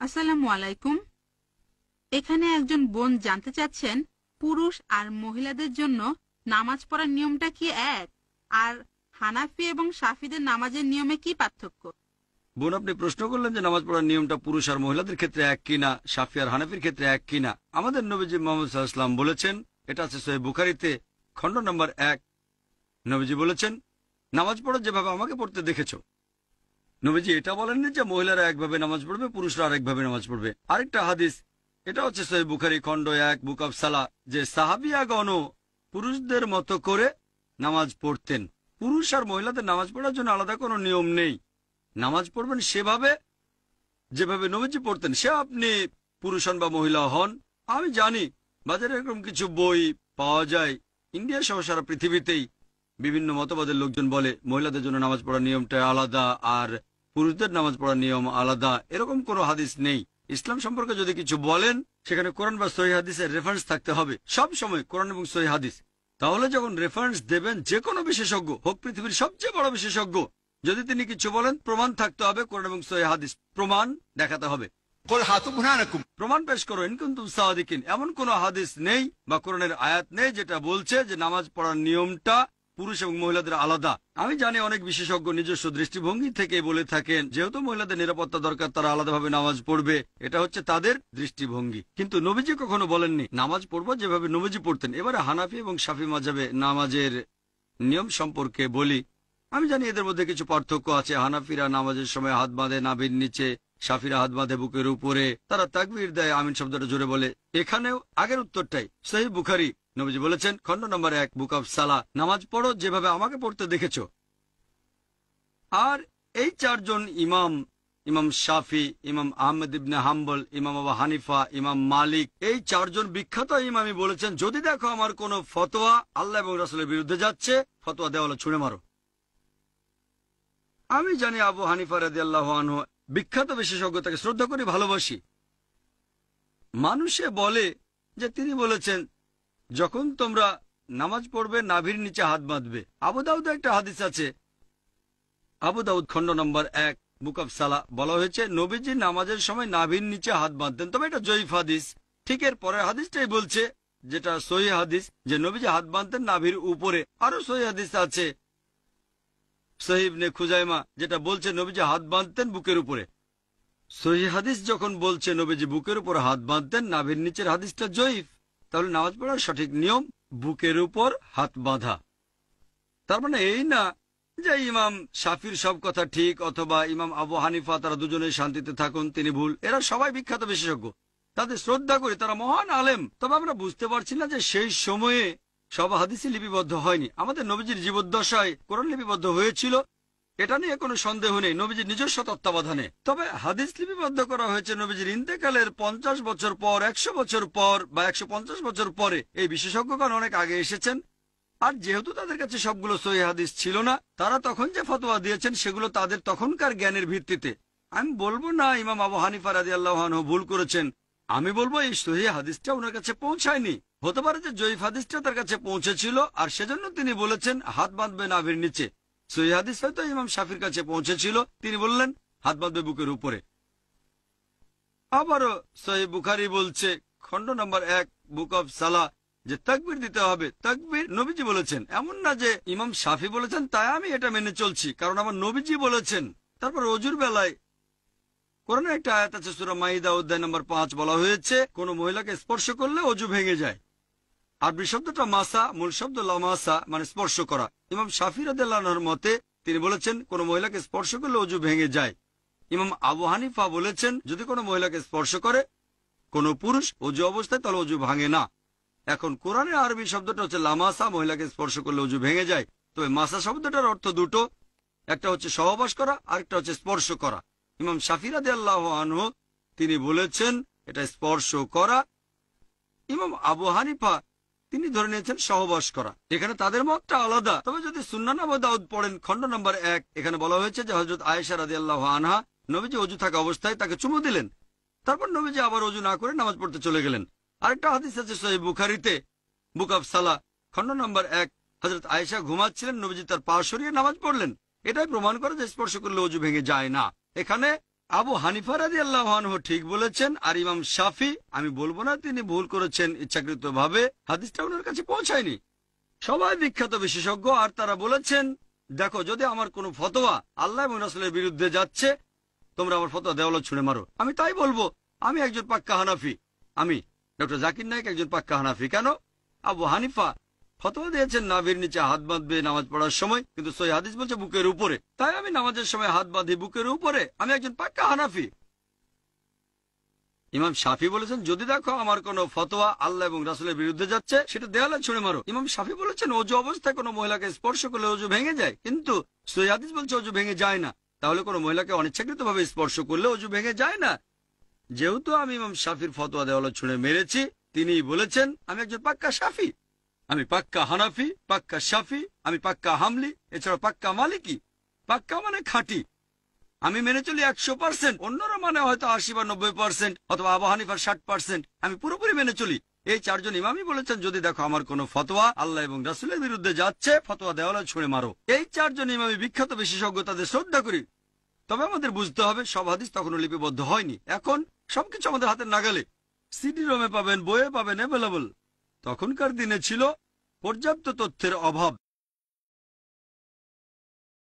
আসসালামু আলাইকুম। এখানে একজন বোন জানতে চাচ্ছেন পুরুষ আর মহিলাদের জন্য নামাজ পড়ার নিয়মটা কি এক, আর হানাফি এবং শাফিদের নামাজের নিয়মে কি পার্থক্য? বোন, আপনি প্রশ্ন করলেন যে নামাজ পড়ার নিয়মটা পুরুষ আর মহিলাদের ক্ষেত্রে এক কিনা, শাফি আর হানাফির ক্ষেত্রে এক কিনা। আমাদের নবীজি মুহাম্মদ সাল্লাল্লাহু আলাইহি ওয়াসাল্লাম বলেছেন, এটা আছে সহিহ বুখারীতে খণ্ড নম্বর 1। নবীজি বলেছেন, নামাজ পড়ো যেভাবে আমাকে পড়তে দেখেছো। নবীজি এটা বলেননি যে মহিলারা একভাবে নামাজ পড়বে, পুরুষরা আরেকভাবে নামাজ পড়বে। আরেকটা হাদিস, এটা হচ্ছে সহিহ বুখারী খণ্ড 1 বুক অব সালাহ, যে সাহাবিয়াগণও পুরুষদের মতো করে নামাজ পড়তেন। পুরুষ আর মহিলাদের নামাজ পড়ার জন্য আলাদা কোনো নিয়ম নেই। নামাজ পড়বেন সেভাবে যেভাবে নবীজি পড়তেন, সে আপনি পুরুষ হন বা মহিলা হন। আমি জানি বাজারে এরকম কিছু বই পাওয়া যায়, ইন্ডিয়া সহ সারা পৃথিবীতেই বিভিন্ন মতবাদের লোকজন বলে মহিলাদের জন্য নামাজ পড়ার নিয়মটা আলাদা আর পুরুষদের নামাজ পড়ার নিয়ম আলাদা। এরকম কোনো হাদিস নেই। ইসলাম সম্পর্কে যদি কিছু বলেন, সেখানে কোরআন বা সহিহ হাদিসের রেফারেন্স থাকতে হবে। সব সময় কোরআন এবং সহিহ হাদিস। তাহলে যখন রেফারেন্স দেবেন যে কোনো বিশেষজ্ঞ হোক, পৃথিবীর সবচেয়ে বড় বিশেষজ্ঞ, যদি তিনি কিছু বলেন, প্রমাণ থাকতে হবে। কোরআন এবং সহিহ হাদিস প্রমাণ দেখাতে হবে। প্রমাণ পেশ করো ইন কুনতুম সাদিকিন। এমন কোন হাদিস নেই বা কোরআনের আয়াত নেই যেটা বলছে যে নামাজ পড়ার নিয়মটা পুরুষ এবং মহিলাদের আলাদা। আমি জানি অনেক বিশেষজ্ঞ নিজস্ব দৃষ্টিভঙ্গি থেকে বলে থাকেন যেহেতু মহিলাদের নিরাপত্তা দরকার, তারা আলাদাভাবে নামাজ পড়বে। এটা হচ্ছে তাদের দৃষ্টিভঙ্গি, কিন্তু নবীজি কখনো বলেননি নামাজ পড়বো যেভাবে নবীজি পড়তেন। এবারে হানাফি এবং শাফি মাযহাবে নামাজের নিয়ম সম্পর্কে বলি। আমি জানি এদের মধ্যে কিছু পার্থক্য আছে। হানাফিরা নামাজের সময় হাত বাঁধে নাভির নিচে, শাফিরা হাত বাঁধে বুকের উপরে, তারা তাকবীর দেয়, আমিন শব্দটা জোরে বলে। এখানেও আগের উত্তরটাই। সহিহ বুখারী, নবীজি বলেছেন খণ্ড নম্বর 1 বুক অব সালাহ, নামাজ পড়ো যেভাবে আমাকে পড়তে দেখেছো। আর এই চারজন ইমাম, ইমাম শাফি, ইমাম আহমদ ইবনে হাম্বল, ইমাম আবু হানিফা, ইমাম মালিক, এই চারজন বিখ্যাত ইমামই বলেছেন যদি দেখো আমার কোনো ফতোয়া আল্লাহ এবং রাসূলের বিরুদ্ধে যাচ্ছে, ফতোয়া দেওয়ালে ছুঁড়ে মারো। আমি জানি আবু হানিফা রাদিয়াল্লাহু আনহু বিখ্যাত বিশেষজ্ঞ, তাকে শ্রদ্ধা করি, ভালোবাসি। মানুষে বলে যে তিনি বলেছেন যখন তোমরা নামাজ পড়বে নাভির নিচে হাত বাঁধবে। আবু দাউদে একটা হাদিস আছে, আবু দাউদ খণ্ড নম্বর 1 বুক অব সালাহ, বলা হয়েছে নবীজি নামাজের সময় নাভির নিচে হাত বাঁধতেন। তবে এটা জয়ীফ হাদিস। ঠিক এর পরের হাদিসটাই বলছে, যেটা সহিহ হাদিস, যে নবীজি হাত বাঁধতেন নাভির উপরে। আরো সহিহ হাদিস আছে সহিহ ইবনে খুজাইমা, যেটা বলছে নবীজি হাত বাঁধতেন বুকের উপরে। সহিহ হাদিস যখন বলছে নবীজি বুকের উপর হাত বাঁধতেন, নাভির নিচের হাদিসটা জয়ীফ। তাহলে নামাজ পড়ার সঠিক নিয়ম বুকের উপর হাত বাঁধা। তার মানে এই না যে ইমাম শাফির সব কথা ঠিক অথবা ইমাম আবু হানিফা তারা দুজনেই শান্তিতে থাকুন, তিনি ভুল। এরা সবাই বিখ্যাত বিশেষজ্ঞ, তাদের শ্রদ্ধা করি, তারা মহান আলেম। তবে আমরা বুঝতে পারছি না যে সেই সময়ে সব হাদিসই লিপিবদ্ধ হয়নি। আমাদের নবীজির জীবদ্দশায় কোরআন লিপিবদ্ধ হয়েছিল, এটা নিয়ে কোনো সন্দেহ নেই, নবীজির নিজস্ব তত্ত্বাবধানে। তবে হাদিস লিপিবদ্ধ করা হয়েছে নবীজির ইন্তেকালের 50 বছর পর, 100 বছর পর বা 150 বছর পরে। এই বিশেষজ্ঞগণ অনেক আগে এসেছেন, আর যেহেতু তাদের কাছে সবগুলো সহিহ হাদিস ছিল না, তারা তখন যে ফতোয়া দিয়েছেন সেগুলো তাদের তখনকার জ্ঞানের ভিত্তিতে। আমি বলবো না ইমাম আবু হানিফা রাদিয়াল্লাহু আনহু ভুল করেছেন, আমি বলবো এই সহিহ হাদিসটা ওনার কাছে পৌঁছায়নি। হতে পারে যে জয়ীফ হাদিসটা তার কাছে পৌঁছেছিল আর সেজন্য তিনি বলেছেন হাত বাঁধবে নাভির নিচে। সহিহ হাদিস হয়তো ইমাম শাফির কাছে পৌঁছেছিল, তিনি বললেন হাত বাঁধবে বুকের উপরে। আবারও সহিহ বুখারী বলছে খণ্ড নম্বর 1 বুক অব সালাহ যে তাকবীর দিতে হবে। তাকবীর নবীজি বলেছেন, এমন না যে ইমাম শাফি বলেছেন তাই আমি এটা মেনে চলছি, কারণ আমার নবীজি বলেছেন। তারপর অজুর বেলায় কোরআনে একটা আয়াত আছে সূরা মাইদা অধ্যায় নম্বর 5, বলা হয়েছে কোন মহিলাকে স্পর্শ করলে অজু ভেঙে যায়। আরবি শব্দটা মাসা, মূল শব্দ লামাসা, মানে স্পর্শ করা। ইমাম শাফি রাদিয়াল্লাহু আনহুর মতে তিনি বলেছেন কোন মহিলাকে স্পর্শ করলে অজু ভেঙে যায়। ইমাম আবু হানিফা বলেছেন যদি কোনো মহিলাকে স্পর্শ করে কোনো পুরুষ অজু অবস্থায়, তাহলে অজু ভাঙে না। এখন কোরআনের আরবি শব্দটা হচ্ছে লামাসা, মহিলাকে স্পর্শ করলে অজু ভেঙে যায়। তবে মাসা শব্দটার অর্থ দুটো, একটা হচ্ছে সহবাস করা আর একটা হচ্ছে স্পর্শ করা। ইমাম শাফি রাদিয়াল্লাহু আনহু তিনি বলেছেন এটা স্পর্শ করা। ইমাম আবু হানিফা তিনি ধরে নিয়েছেন সহবাস করা। এখানে তাদের মতটা আলাদা। তবে যদি সুন্নান আবু দাউদ পড়েন খণ্ড নম্বর 1, এখানে বলা হয়েছে যে হযরত আয়েশা রাদিয়াল্লাহু আনহা নবীজি অজু থাকা অবস্থায় তাকে চুমু দিলেন, তারপর নবীজি আবার অজু না করে নামাজ পড়তে চলে গেলেন। আরেকটা হাদিস আছে সহিহ বুখারীতে বুক অব সালাহ খণ্ড নম্বর 1, হযরত আয়েশা ঘুমাচ্ছিলেন, নবীজি তার পা সরিয়ে নামাজ পড়লেন। এটাই প্রমাণ করে যে স্পর্শ করলে অজু ভেঙে যায় না। এখানে আবু হানিফা রাদিয়াল্লাহু আনহু ঠিক বলেছেন, আর ইমাম শাফি, আমি বলবো না তিনি ভুল করেছেন ইচ্ছাকৃতভাবে, হাদিসটা ওনার কাছে পৌঁছায়নি। সবাই বিখ্যাত বিশেষজ্ঞ, আর তারা বলেছেন দেখো যদি আমার কোনো ফতোয়া আল্লাহ এবং রাসূলের বিরুদ্ধে যাচ্ছে, তোমরা আমার ফতোয়া দেওয়ালে ছুঁড়ে মারো। আমি তাই বলবো, আমি একজন পাক্কা হানাফি। আমি ডক্টর জাকির নায়েক একজন পাক্কা হানাফি। কেন? আবু হানিফা ফতোয়া দিয়েছেন নাভির নিচে হাত বাঁধবে নামাজ পড়ার সময়, কিন্তু সহিহ হাদিস বলছে বুকের উপরে। তাই আমি নামাজের সময় হাত বাঁধি বুকের উপরে, আমি একজন পাক্কা হানাফি। ইমাম শাফি বলেছেন যদি দেখো আমার কোনো ফতোয়া আল্লাহ এবং রাসূলের বিরুদ্ধে যাচ্ছে, সেটা দেয়ালে ছুঁড়ে মারো। ইমাম শাফি বলেছেন অজু অবস্থায় কোনো মহিলাকে স্পর্শ করলে অজু ভেঙে যায়, কিন্তু সহিহ হাদিস বলছে অজু ভেঙে যায় না। তাহলে কোনো মহিলাকে অনিচ্ছাকৃতভাবে স্পর্শ করলে অজু ভেঙে যায় না। যেহেতু আমি ইমাম শাফির ফতোয়া দেওয়ালে ছুঁড়ে মেরেছি, তিনিই বলেছেন আমি একজন পাক্কা শাফি। আমি পাক্কা হানাফি, পাক্কা শাফি, আমি পাক্কা হামলি, এছাড়া পাক্কা মালিকি। পাক্কা মানে খাঁটি। আমি মেনে চলি 100%, অন্যরা মানে হয়তো 80 বা 90%, অথবা আবু হানিফার 60%। আমি পুরোপুরি মেনে চলি। এই চারজন ইমামই বলেছেন যদি দেখো আমার কোনো ফতোয়া আল্লাহ এবং রাসূলের বিরুদ্ধে যাচ্ছে, ফতোয়া দেওয়ালে ছুঁড়ে মারো। এই চারজন ইমামই বিখ্যাত বিশেষজ্ঞ, তাদের শ্রদ্ধা করি। তবে আমাদের বুঝতে হবে সব হাদিস তখনও লিপিবদ্ধ হয়নি। এখন সবকিছু আমাদের হাতের নাগালে, সিডি রোমে পাবেন, বইয়ে পাবেন, অ্যাভেলেবল। তখনকার দিনে ছিল পর্যাপ্ত তথ্যের অভাব।